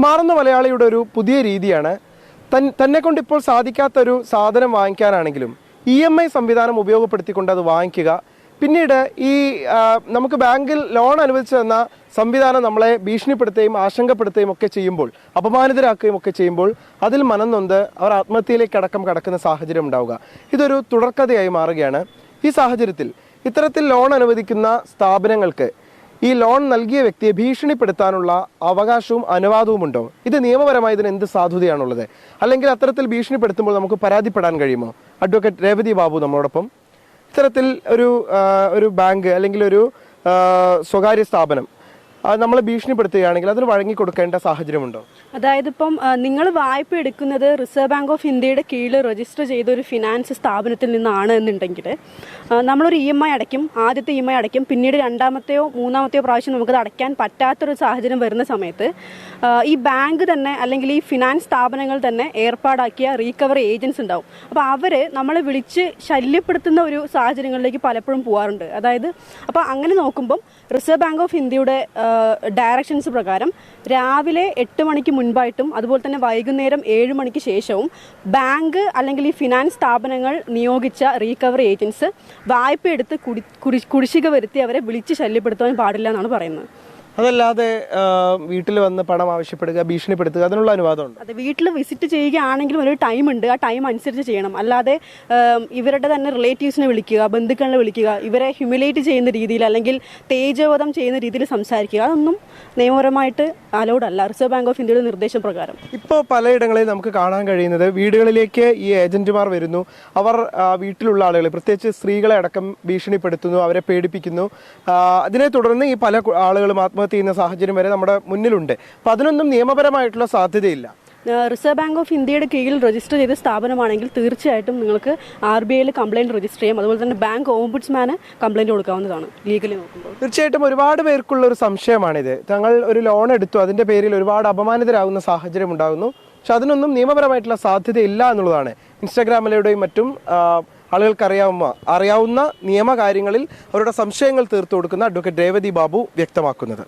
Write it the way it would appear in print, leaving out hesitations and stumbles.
മാറുന്ന മലയാളിയുടെ ഒരു പുതിയ രീതിയാണ് തന്നെ കൊണ്ട് ഇപ്പോൾ സാധിക്കാത്തൊരു സാധനം വാങ്ങിക്കാനാണെങ്കിലും EMI സംവിധാനം ഉപയോഗപ്പെടുത്തിക്കൊണ്ട് അത് വാങ്ങിക്കുക. പിന്നീട് ഈ നമുക്ക് ബാങ്കിൽ ലോൺ അനുവദിച്ചു തന്ന സംവിധാനം നമ്മളെ ഭീഷണിപ്പെടുത്തുകയും ആശങ്കപ്പെടുത്തുകയും ഒക്കെ ചെയ്യുമ്പോൾ, അപമാനിതരാക്കുകയും ഒക്കെ ചെയ്യുമ്പോൾ അതിൽ മനംനൊന്ത് അവർ ആത്മഹത്യയിലേക്ക് അടക്കം കടക്കുന്ന സാഹചര്യം ഉണ്ടാവുക. ഇതൊരു തുടർക്കഥയായി മാറുകയാണ്. ഈ സാഹചര്യത്തിൽ ഇത്തരത്തിൽ ലോൺ അനുവദിക്കുന്ന സ്ഥാപനങ്ങൾക്ക് ഈ ലോൺ നൽകിയ വ്യക്തിയെ ഭീഷണിപ്പെടുത്താനുള്ള അവകാശവും അനുവാദവും ഉണ്ടോ? ഇത് നിയമപരമായി ഇതിന് എന്ത് സാധുതയാണുള്ളത്? അല്ലെങ്കിൽ അത്തരത്തിൽ ഭീഷണിപ്പെടുത്തുമ്പോൾ നമുക്ക് പരാതിപ്പെടാൻ കഴിയുമോ? അഡ്വക്കേറ്റ് രേവതി ബാബു നമ്മളോടൊപ്പം. ഇത്തരത്തിൽ ഒരു ബാങ്ക് അല്ലെങ്കിൽ ഒരു സ്വകാര്യ സ്ഥാപനം നമ്മളെ ഭീഷണിപ്പെടുത്തുകയാണെങ്കിൽ അതിന് വഴങ്ങിക്കൊടുക്കേണ്ട സാഹചര്യമുണ്ടോ? അതായത് ഇപ്പം നിങ്ങൾ വായ്പ എടുക്കുന്നത് റിസർവ് ബാങ്ക് ഓഫ് ഇന്ത്യയുടെ കീഴിൽ രജിസ്റ്റർ ചെയ്ത ഒരു ഫിനാൻസ് സ്ഥാപനത്തിൽ നിന്നാണ് എന്നുണ്ടെങ്കിൽ നമ്മളൊരു EMI അടയ്ക്കും. ആദ്യത്തെ EMI അടയ്ക്കും. പിന്നീട് രണ്ടാമത്തെയോ മൂന്നാമത്തെയോ പ്രാവശ്യം നമുക്കത് അടയ്ക്കാൻ പറ്റാത്തൊരു സാഹചര്യം വരുന്ന സമയത്ത് ഈ ബാങ്ക് തന്നെ അല്ലെങ്കിൽ ഈ ഫിനാൻസ് സ്ഥാപനങ്ങൾ തന്നെ ഏർപ്പാടാക്കിയ റീകവറി ഏജൻസ് ഉണ്ടാവും. അപ്പോൾ അവർ നമ്മളെ വിളിച്ച് ശല്യപ്പെടുത്തുന്ന ഒരു സാഹചര്യങ്ങളിലേക്ക് പലപ്പോഴും പോകാറുണ്ട്. അതായത് അപ്പോൾ അങ്ങനെ നോക്കുമ്പം റിസർവ് ബാങ്ക് ഓഫ് ഇന്ത്യയുടെ ഡയറക്ഷൻസ് പ്രകാരം രാവിലെ 8 മണിക്ക് മുൻപായിട്ടും അതുപോലെ തന്നെ വൈകുന്നേരം 7 മണിക്ക് ശേഷവും ബാങ്ക് അല്ലെങ്കിൽ ഈ ഫിനാൻസ് സ്ഥാപനങ്ങൾ നിയോഗിച്ച റീകവറി ഏജൻസ് വായ്പ എടുത്ത് കുടിശ്ശിക വരുത്തി അവരെ വിളിച്ച് ശല്യപ്പെടുത്താൻ പാടില്ല എന്നാണ് പറയുന്നത്. അതല്ലാതെ വീട്ടിൽ വന്ന് പണം ആവശ്യപ്പെടുക, ഭീഷണിപ്പെടുത്തുക, അതിനുള്ള അനുവാദമുണ്ട്? അതെ, വീട്ടിൽ വിസിറ്റ് ചെയ്യുകയാണെങ്കിലും ഒരു ടൈം ഉണ്ട്. ആ ടൈം അനുസരിച്ച് ചെയ്യണം. അല്ലാതെ ഇവരുടെ തന്നെ റിലേറ്റീവ്സിനെ വിളിക്കുക, ബന്ധുക്കളെ വിളിക്കുക, ഇവരെ ഹ്യൂമിലേറ്റ് ചെയ്യുന്ന രീതിയിൽ അല്ലെങ്കിൽ തേജോവധം ചെയ്യുന്ന രീതിയിൽ സംസാരിക്കുക, അതൊന്നും നിയമപരമായിട്ട് അലൗഡ് അല്ല റിസർവ് ബാങ്ക് ഓഫ് ഇന്ത്യയുടെ നിർദ്ദേശം പ്രകാരം. ഇപ്പോൾ പലയിടങ്ങളിൽ നമുക്ക് കാണാൻ കഴിയുന്നത് വീടുകളിലേക്ക് ഈ ഏജന്റുമാർ വരുന്നു. അവർ വീട്ടിലുള്ള ആളുകളെ, പ്രത്യേകിച്ച് സ്ത്രീകളെ അടക്കം ഭീഷണിപ്പെടുത്തുന്നു, അവരെ പേടിപ്പിക്കുന്നു. അതിനെ തുടർന്ന് ഈ പല ആളുകളും ആത്മഹത്യ ചെയ്യുന്ന സാഹചര്യം വരെ നമ്മുടെ മുന്നിലുണ്ട്. അപ്പോൾ അതിനൊന്നും നിയമപരമായിട്ടുള്ള സാധ്യതയില്ല. റിസർവ് ബാങ്ക് ഓഫ് ഇന്ത്യയുടെ കീഴിൽ രജിസ്റ്റർ ചെയ്ത സ്ഥാപനമാണെങ്കിൽ തീർച്ചയായിട്ടും നിങ്ങൾക്ക് RBIയിൽ കംപ്ലയിൻറ്റ് രജിസ്റ്റർ ചെയ്യാം. അതുപോലെ തന്നെ ബാങ്ക് ഓംബുഡ്സ്മാന് കംപ്ലയിൻറ്റ് കൊടുക്കാവുന്നതാണ് ലീഗലി നോക്കുമ്പോൾ. തീർച്ചയായിട്ടും ഒരുപാട് പേർക്കുള്ള ഒരു സംശയമാണിത്. തങ്ങൾ ഒരു ലോൺ എടുത്തു, അതിൻ്റെ പേരിൽ ഒരുപാട് അപമാനിതരാകുന്ന സാഹചര്യം ഉണ്ടാകുന്നു. പക്ഷെ അതിനൊന്നും നിയമപരമായിട്ടുള്ള സാധ്യതയില്ല എന്നുള്ളതാണ് ഇൻസ്റ്റാഗ്രാമിലൂടെയും മറ്റും ആളുകൾക്ക് അറിയാവുന്ന നിയമകാര്യങ്ങളിൽ അവരുടെ സംശയങ്ങൾ തീർത്തു കൊടുക്കുന്ന അഡ്വക്കേറ്റ് രേവതി ബാബു വ്യക്തമാക്കുന്നത്.